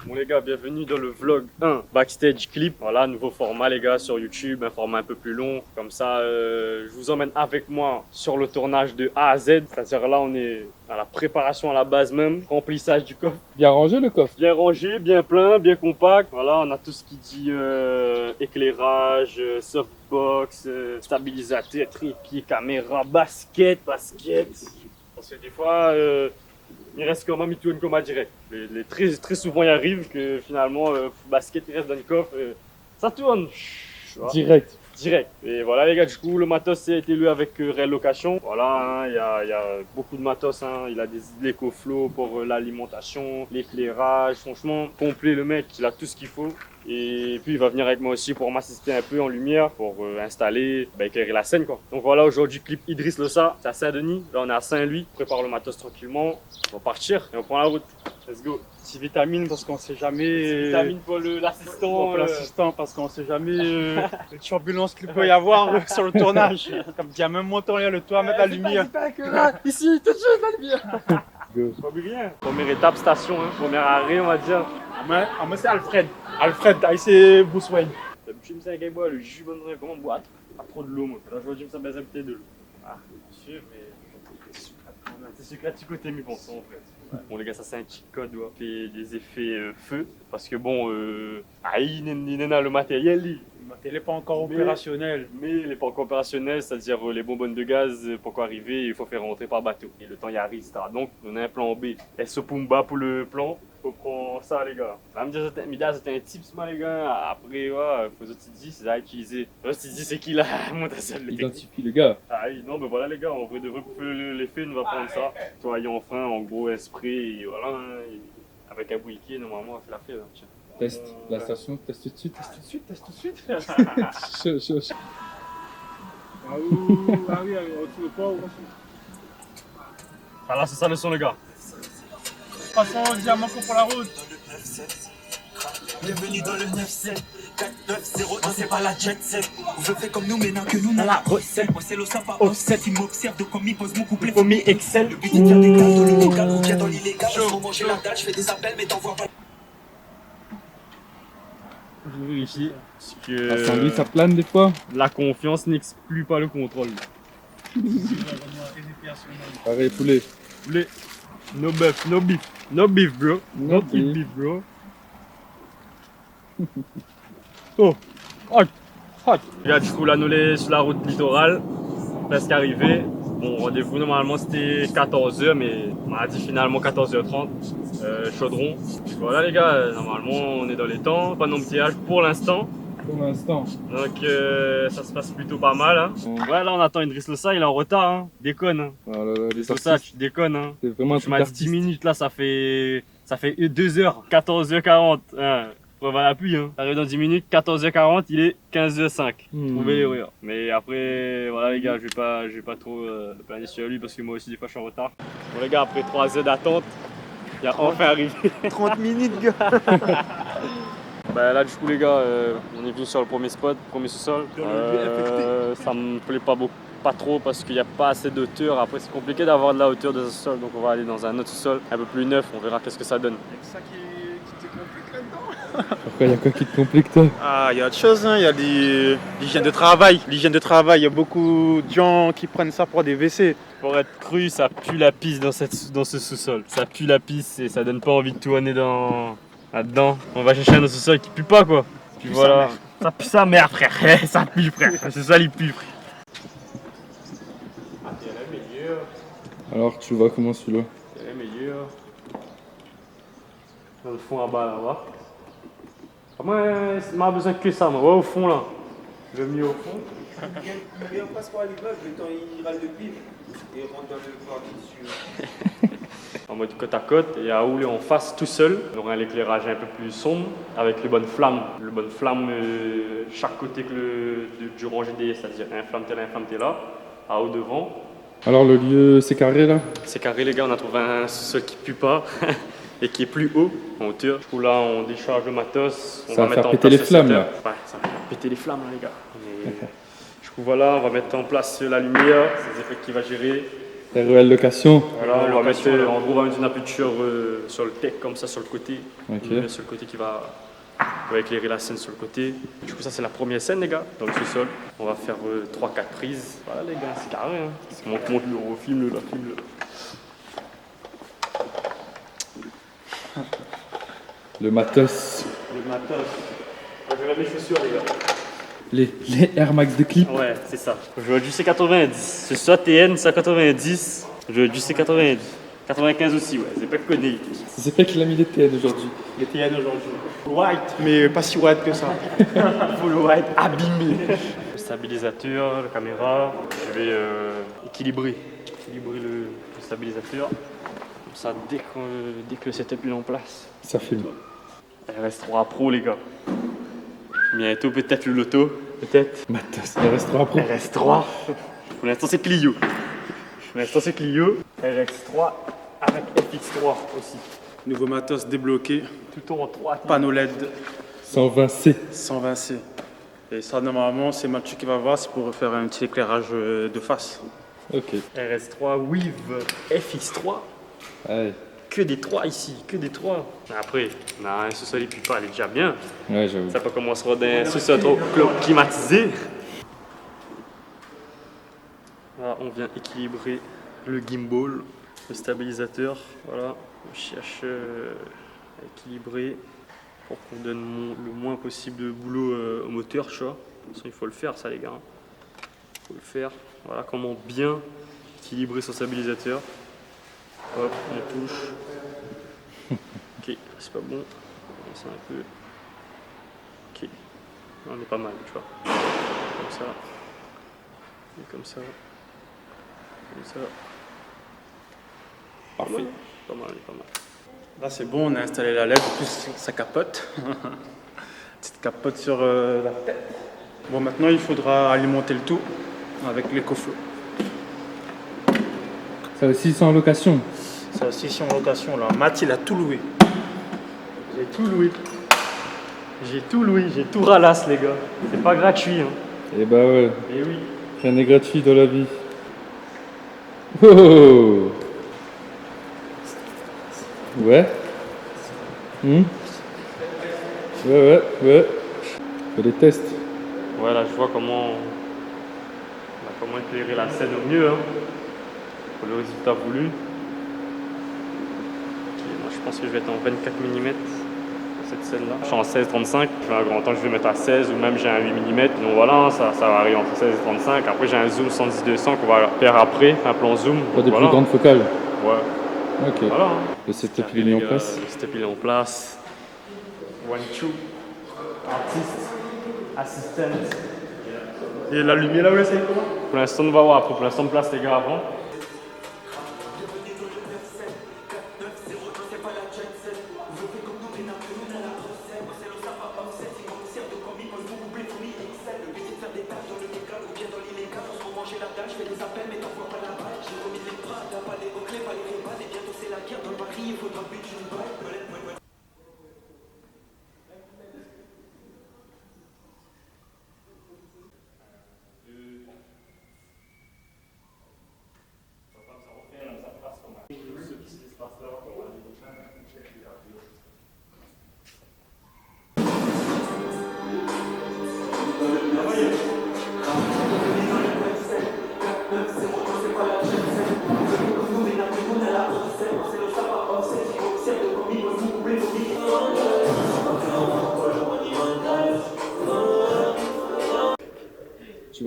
Bon les gars, bienvenue dans le vlog 1 Backstage Clip. Voilà, nouveau format les gars sur YouTube, un format un peu plus long. Comme ça, je vous emmène avec moi sur le tournage de A à Z. C'est-à-dire là, on est à la préparation à la base même, remplissage du coffre. Bien rangé le coffre. Bien rangé, bien plein, bien compact. Voilà, on a tout ce qui dit éclairage, softbox, stabilisateur, trépied, caméra, basket. Parce que des fois... il reste quand même une tourne comme à direct. Très souvent, il arrive que finalement, basket il reste dans le coffre, ça tourne. Direct. Direct. Et voilà les gars, du coup, le matos a été loué avec Rail Location. Voilà, hein, il y a beaucoup de matos. Hein. Il a des EcoFlow pour l'alimentation, l'éclairage. Franchement, complet le mec, il a tout ce qu'il faut. Et puis il va venir avec moi aussi pour m'assister un peu en lumière, pour installer, éclairer la scène quoi. Donc voilà, aujourd'hui clip Idriss Lossa, c'est à Saint-Denis, là on est à Saint-Louis, on prépare le matos tranquillement, on va partir et on prend la route. Let's go. Petit vitamine parce qu'on sait jamais. Petit vitamine pour l'assistant. Pour l'assistant parce qu'on sait jamais les turbulences qu'il peut y avoir sur le tournage. Comme dit, à même montant, il y a le toit à mettre la lumière. Ici, tout de suite la lumière. Pas rien. Première étape, station, hein. Premier arrêt on va dire. Moi c'est Alfred. Alfred, c'est Bruce Wayne. D'habitude, c'est un gars qui boit le jus bonne comment boire. Pas trop de l'eau, moi. Là, je vois que ça baisse un peu de l'eau. Ah, bien sûr, mais c'est secret du côté mi bon sang en fait. Ouais. Bon, les gars, ça c'est un petit code, ouais. Fait des effets feu. Parce que bon, il a le matériel. Le matériel n'est pas encore opérationnel. Mais il n'est pas encore opérationnel, c'est-à-dire les bonbonnes de gaz, pour quoi arriver, il faut faire rentrer par bateau. Et le temps y arrive, etc. Donc, on a un plan B. SO Pumba pour le plan. Faut prendre ça les gars. Ça me dit c'était un tips moi les gars. Après ouais, faut autres dit c'est à utiliser. L'autre dit c'est qui là monte à celle. Identifie le gars. Ah oui, non mais voilà les gars, on va devrait couper l'effet, on va prendre ça. Soyons enfin en gros esprit et voilà. Et avec un bouillier normalement on fait la fête. Hein, tiens. Test la station, test tout de suite, test tout de suite. Ah oui, on ne pas. Ah là c'est ça le son les gars. Passons diamant pour la route. Bienvenue dans le 9-7 4-9-0, non c'est pas la jet set. Je fais comme nous maintenant que nous on a la recette. Moi c'est le sympa offset, il m'observe de comme il pose mon couplet. Faut mis Excel. Le but est de faire des gars dans le local ou bien dans l'illégal. Je veux manger la dalle, je fais des appels mais t'envoies pas. Je vérifie parce que Saint-Louis ça plane des fois. la confiance n'exclut pas le contrôle. Pareil poulet. Poulet. No beef, no beef. No beef, bro. No Not eat beef, bro. Oh, hot, hot. Les gars, du coup, là, nous les sur la route littorale, presque arrivé. Bon, rendez-vous normalement c'était 14h, mais on m'a dit finalement 14h30. Chaudron. Donc, voilà, les gars, normalement on est dans les temps, pas d'embouteillage pour l'instant. Pour l'instant. Donc ça se passe plutôt pas mal. Hein. Ouais, là on attend Idriss Lossa, il est en retard. Hein. Déconne. Hein. Oh là là, Idriss Lossa, tu déconnes. Hein. C'est vraiment Tu m'as dit 10 minutes là, ça fait 2h, 14h40. Hein. Preuve à l'appui. Hein. T'arrives dans 10 minutes, 14h40, il est 15h05. Trouvez l'erreur. Mais après, voilà les gars, je vais pas trop planer sur lui parce que moi aussi des fois je suis en retard. Bon les gars, après 3 heures d'attente, il a enfin arrivé. 30 minutes gars. Bah là du coup les gars, on est venu sur le premier spot, premier sous-sol. Ça me plaît pas trop parce qu'il n'y a pas assez de hauteur. Après c'est compliqué d'avoir de la hauteur de ce sous-sol, donc on va aller dans un autre sous-sol un peu plus neuf, on verra qu'est-ce que ça donne. C'est ça qui te complique là-dedans. Pourquoi il y a quoi qui te complique toi? Ah il y a autre chose, hein. Il y a l'hygiène de travail. L'hygiène de travail, il y a beaucoup de gens qui prennent ça pour des WC. Pour être cru, ça pue la pisse dans ce sous-sol. Ça pue la pisse et ça donne pas envie de tourner là-dedans. On va chercher un autre sous-sol qui pue pas quoi. Puis voilà. Ça pue sa mère frère. Ça pue frère. C'est ça il pue frère. Ah t'es la meilleure. Alors tu vois comment celui-là? T'es la meilleure. Dans le fond là-bas là-bas. Moi, il m'a besoin que ça moi. Ouais au fond là. Le mieux au fond. Il passe par l'immeuble, le temps il râle de pile et il rentre dans le quartier dessus. En mode côte à côte et à rouler en face tout seul. On aura un éclairage un peu plus sombre avec les bonnes flammes. Les bonnes flammes chaque côté du rang GD, c'est-à-dire un flamme t'es là, à haut devant. Alors le lieu c'est carré là? C'est carré les gars, on a trouvé un sous-sol qui pue pas et qui est plus haut en hauteur. Du coup là on décharge le matos. Ça va faire péter les flammes là. Ouais, ça va faire péter les flammes là les gars. Du coup voilà, on va mettre en place la lumière, c'est les effets qu'il va gérer. REL location. Voilà, on va mettre une aperture sur le tech comme ça sur le côté. Ok. On met sur le côté qui va éclairer la scène sur le côté. Du coup ça c'est la première scène les gars, dans le sous-sol. On va faire 3-4 prises. Voilà les gars, c'est carré hein. Montre-le, filme-le là, filme-le. Le matos. Le matos. Je vais mettre mes chaussures les gars. Les Air Max de clip. Ouais, c'est ça. Je veux du C90. C'est soit TN, soit 90. Je veux du C90. 95 aussi, ouais, c'est pas connu. C'est fait qu'il a mis les TN aujourd'hui. Les TN aujourd'hui. White, mais pas si white que ça. Full white, abîmé. Le stabilisateur, la caméra. Je vais équilibrer le stabilisateur. Comme ça, dès que le setup est en place. Ça filme. RS3 Pro, les gars. Bientôt, peut-être le loto. Peut-être. Matos. RS3 Pro. RS3. Pour l'instant, c'est Clio. RX3 avec FX3 aussi. Nouveau matos débloqué, Tout en 3. panneau LED 120C. 120C. Et ça, normalement, c'est Mathieu qui va voir, c'est pour faire un petit éclairage de face. Ok. RS3 Weave FX3. Allez. Que des 3 ici, que des 3. Après, on a un sous-sol et puis pas, elle est déjà bien. Ouais, j'avoue. Ça peut commencer dans un sous-sol trop climatisé. Là, on vient équilibrer le gimbal, le stabilisateur. Voilà, on cherche à équilibrer pour qu'on donne le moins possible de boulot au moteur, tu vois. De toute façon, il faut le faire, ça, les gars. Il faut le faire. Voilà comment bien équilibrer son stabilisateur. Hop, on touche. Ok, c'est pas bon. C'est un peu. Ok, on est pas mal, tu vois. Comme ça. Et comme ça. Comme ça. Parfait. Pas mal, pas mal. Là, c'est bon, on a installé la LED, en plus, ça capote. Petite capote sur la tête. Bon, maintenant, il faudra alimenter le tout avec l'EcoFlow. Ça aussi, c'est en location. Ça aussi, c'est en location, là. Math, il a tout loué. J'ai tout loué, j'ai tout ralasse, les gars. C'est pas gratuit, hein. Et bah ouais. Et oui. Rien n'est gratuit dans la vie. Oh. Ouais. Ouais. Fais des tests. Voilà, je vois comment éclairer la scène au mieux, hein, pour le résultat voulu. Ok, moi, je pense que je vais être en 24 mm pour cette scène-là. Je suis en 16-35, je vais un grand temps, je vais mettre à 16 ou même j'ai un 8 mm. Donc voilà, hein, ça varie entre 16 et 35. Après, j'ai un zoom 110-200 qu'on va faire après, un plan zoom. Pas des Voilà. plus grandes focales. Ouais, Ok. voilà. Hein. Le setup il est mis en place. Le setup il est en place. One, two. Artiste. Assistant. Et la lumière, là, c'est comment? Pour l'instant, on va voir. Après, pour l'instant, on place les gars avant.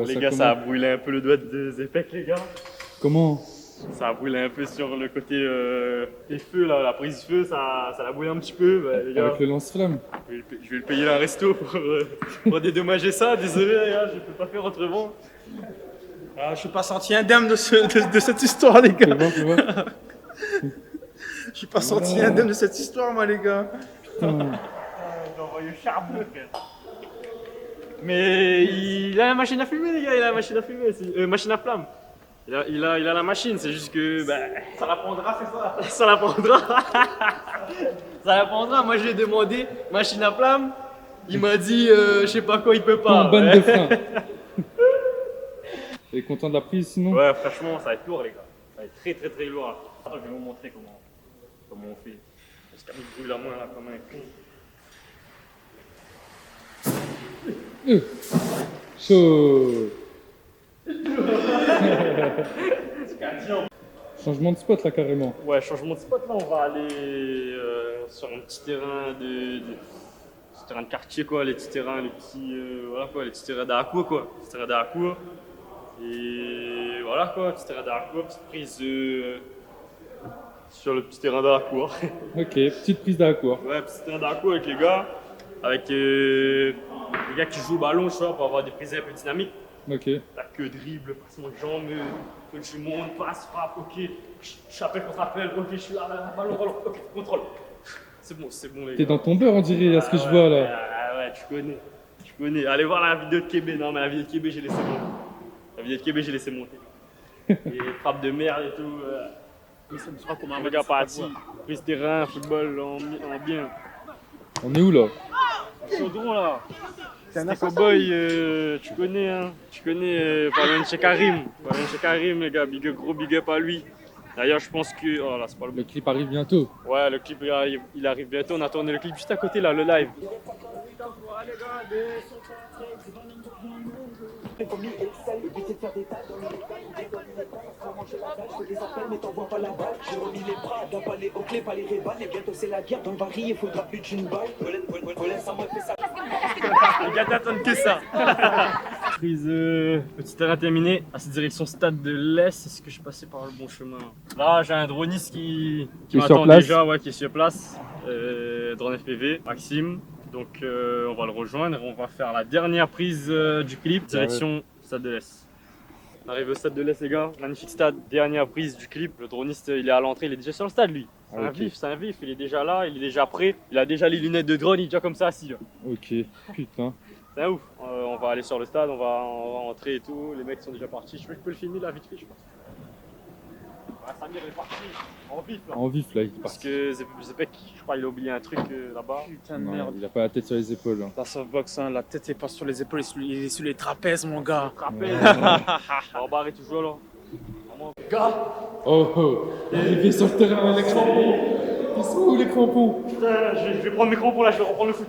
Les gars, ça a brûlé un peu le doigt de Zepek, les gars. Comment? Ça a brûlé un peu sur le côté des feux, là, la prise feu, ça l'a brûlé un petit peu. Bah, les gars, Avec le lance-flamme. je vais le payer un resto pour dédommager ça. Désolé, les gars, je peux pas faire autrement. Ah, je suis pas sorti indemne de cette histoire, les gars. Tu vois. Je suis pas sorti indemne de cette histoire, moi, les gars. J'ai envoyé le charbon, frère. Mais il a la machine à fumer, les gars, il a la machine à fumer, machine à flamme. Il a la machine, c'est juste que. Bah, Ça la prendra, c'est ça? ça la prendra. Ça la prendra. Moi, je lui ai demandé machine à flamme. Il m'a dit, je sais pas quoi, il peut pas. En bonne de frein. T'es content de la prise sinon? Ouais, franchement, ça va être lourd, les gars. Ça va être très très très lourd. Je vais vous montrer comment on fait. Parce qu'il brûle la main là comme un con. Chaud. Changement de spot là carrément. Ouais, changement de spot là, on va aller sur un petit terrain terrain de quartier quoi, les petits terrains, les petits voilà quoi, les petits terrains d'Acour quoi, petits terrains d'Acour. Et voilà quoi, petit terrain d'Acour, petite prise sur le petit terrain d'Acour. Ok, petite prise d'accord. Ouais, petit terrain d'Acour avec les gars, avec les gars qui jouent au ballon, tu vois, pour avoir des prises un peu dynamiques. Ok. La queue dribble, passement de jambes, que tu montes, passe, frappe, ok, je t'appelle contre-appel, ok, je suis là, ballon, ok, contrôle. C'est bon les gars. T'es dans ton beurre on dirait, à ce que je vois là. Ouais, tu connais. Allez voir la vidéo de Kébé, non mais la vidéo de Kébé j'ai laissé monter. La vidéo de Kébé j'ai laissé monter. Et frappe de merde et tout. Ça me sera comme un gars parti, prise terrain, football en bien. On est où là? Chaudron là. C'est un cowboy, tu connais, hein. Tu connais, pas loin de chez Karim. Pas loin de chez Karim, les gars, gros big up à lui. D'ailleurs, je pense que. Oh là, c'est pas le bon. Le clip arrive bientôt. Ouais, le clip il arrive bientôt. On a tourné le clip juste à côté là, le live. Commis Excel, le but c'est de faire des tas dans le pour manger la dalle, je fais des appels mais t'envoies pas la balle. J'ai remis les bras, d'un palais aux clés, pas les rébans. Et bientôt c'est la guerre, dans le baril, il faudra plus d'une balle. Voilà, ça m'a fait ça. Les gars t'attendent que ça. Prise petit terrain terminé, à cette direction stade de l'Est. Est-ce que je passais par le bon chemin? Là j'ai un droniste qui Qui est m'attend sur place. déjà, ouais, qui est sur place. Drone FPV, Maxime. Donc on va le rejoindre, on va faire la dernière prise du clip, direction stade de l'Est. On arrive au stade de l'Est les gars, magnifique stade, dernière prise du clip. Le droniste il est à l'entrée, il est déjà sur le stade lui. C'est un vif, il est déjà là, il est déjà prêt. Il a déjà les lunettes de drone, il est déjà comme ça assis là. Ok, putain. C'est un ouf. On va aller sur le stade, on va entrer et tout, les mecs sont déjà partis. Je peux le filmer là vite fait je pense. Ah, Samir est parti, en vif là. En vif là, il est Parce parti. que Zepek, je crois il a oublié un truc là-bas. Putain de Non, merde. il a pas la tête sur les épaules. Hein. La softbox, hein, la tête est pas sur les épaules, il est sur les trapèzes, mon gars. Rappel. Barbaré toujours là. Vraiment. Gars, Oh oh, il est arrivé sur le terrain avec les crampons. Ils sont où les crampons? putain, je vais prendre mes crampons là, je vais reprendre le foot.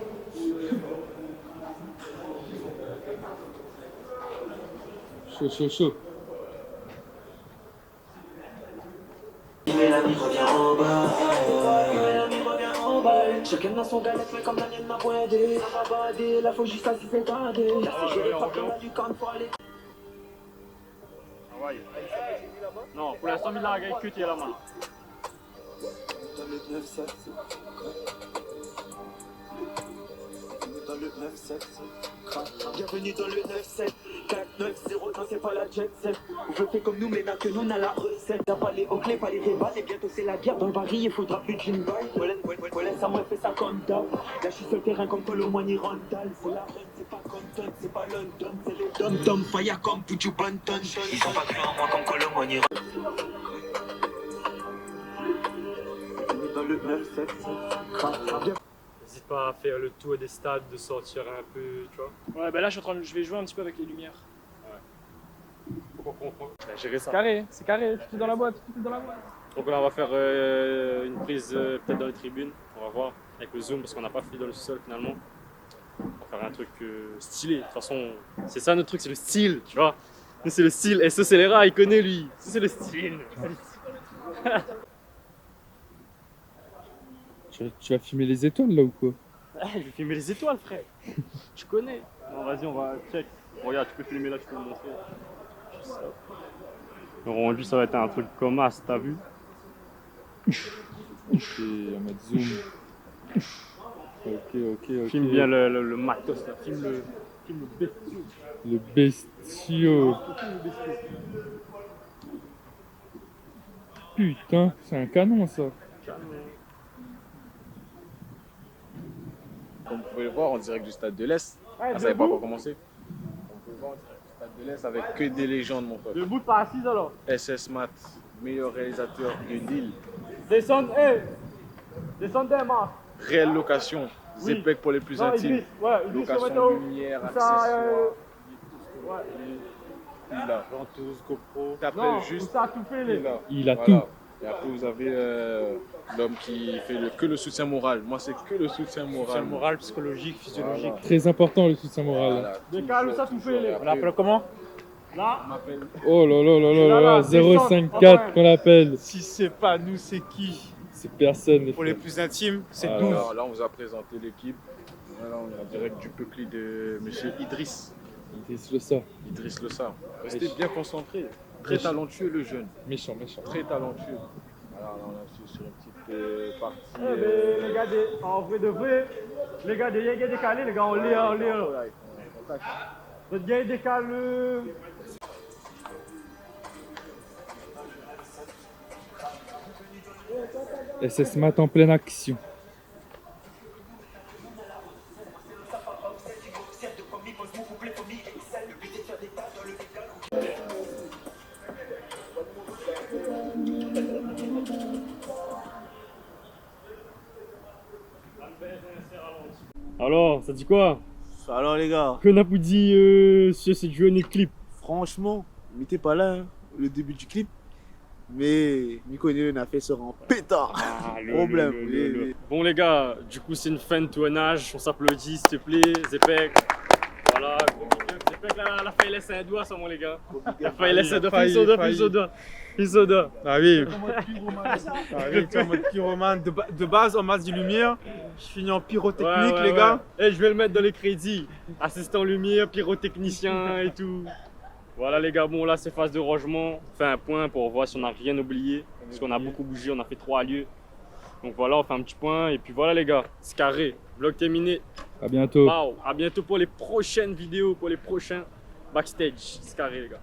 Chaud. Mélanie revient en bas, Mélanie revient en bas. Chacun dans son galette, mais comme la mienne m'a pointé. Ça va bader, la faut juste à 6 garder. Là, c'est géré par comme du camp, faut aller. Ah ouais. Non, pour l'instant, il a un gars que tu es à la main. Dans le 9-7. Dans le 9-7. Bienvenue dans le 9-7. 4-9-0, non c'est pas la jet set. Je fais comme nous, maintenant que nous on a la recette. T'as pas les hauts clés, pas les rébans. Et bientôt c'est la guerre, dans le baril il faudra plus d'une balle. Voilà, ça m'a fait ça comme d'hab. Là je suis sur le terrain comme Paul au Moigny Rental. C'est la reine, c'est pas Compton, c'est pas London. C'est le dom-dom, fire comme Puju Banton. Ils ont pas cru en moi comme Paul au Moigny Rental. Dans le 9-7. N'hésite pas à faire le tour des stades, de sortir un peu, tu vois. Ouais, bah là, je vais jouer un petit peu avec les lumières. Faut gérer ça. C'est carré, tout est dans la boîte, Donc là, on va faire une prise peut-être dans les tribunes. On va voir avec le zoom parce qu'on n'a pas fait dans le sol finalement. On va faire un truc stylé. De toute façon, c'est ça notre truc, c'est le style, tu vois. Nous, c'est le style. Et ça, c'est les rats, il connaît lui. Ça, c'est le style. Tu vas filmer les étoiles là ou quoi? Je vais filmer les étoiles, frère. Tu connais. Non, vas-y, on va check. Regarde, tu peux filmer là, tu peux me montrer. Le rendu, ça va être un truc comme as, t'as vu? Ok, on va mettre zoom. Ok. Filme bien le matos, là. Filme le bestiau. Le bestiau. Putain, c'est un canon ça. Comme vous pouvez le voir en direct du stade de l'Est. Ça savait pas encore commencer. On peut voir en direct du stade de l'Est avec que des légendes, mon pote. Debout, pas assise alors. SS Mat, meilleur réalisateur de Lille. Descendez, Marc. Réelle location. Oui. Zepek pour les plus Non, intimes. Idriss, ouais, Idriss, on va Location mettre lumière, ça, accessoires. ouais. il a ventouse, GoPro. Non, juste. ça a tout fait, les. Il a Voilà. tout. Et après, vous avez l'homme qui fait que le soutien moral. Moi, c'est que le soutien moral. Soutien moral, psychologique, physiologique. Voilà. Très important le soutien moral. Voilà, Décale, toujours, ça, tout toujours. fait, les. Et On après, l'appelle comment? Là, on m'appelle- Oh là là là là là Là, là, là, 054 qu'on l'appelle. Si c'est pas nous, c'est qui? C'est personne. les Pour les frères. plus intimes, c'est Ah, 12. Alors là, on vous a présenté l'équipe. Voilà, on est en direct du Peucli de monsieur Idriss. Idriss Le Sa. Idriss Le Sa. Restez Oui. bien concentrés. Très Oui. talentueux, le jeune. Méchant, méchant. Très talentueux. Alors là, on est sur une petite partie. eh ben, les gars, en vrai de vrai, les gars, des gars décalés, les gars, on l'est. Voilà, contact. Votre gars décale. SS Mat en pleine action. Alors, ça dit quoi? Alors les gars, Que n'a-vous dit sur cette journée clip? franchement, m'étais pas là, hein, le début du clip. Mais Mikoné a fait sera en pétard. Problème. Bon les gars, du coup c'est une fin de tournage, on s'applaudit s'il te plaît, Zepek. Voilà, gros big up. Zepek là, la faille laisse un doigt sur moi les gars. La faille laisse un doigt, failli, fils au doigt, failli. fils au doigt. Fils au doigt. Ah oui. Ah oui, tu es en mode pyromane. De base, en masse de lumière, je finis en pyrotechnique, les gars. Et je vais le mettre dans les crédits. Assistant lumière, pyrotechnicien et tout. Voilà les gars, bon là c'est phase de rangement. On fait un point pour voir si on n'a rien oublié. Parce qu'on a beaucoup bougé, on a fait 3 lieux. Donc voilà, on fait un petit point. Et puis voilà les gars, c'est carré. Vlog terminé. À bientôt. Wow. À bientôt pour les prochaines vidéos, pour les prochains backstage. C'est carré les gars.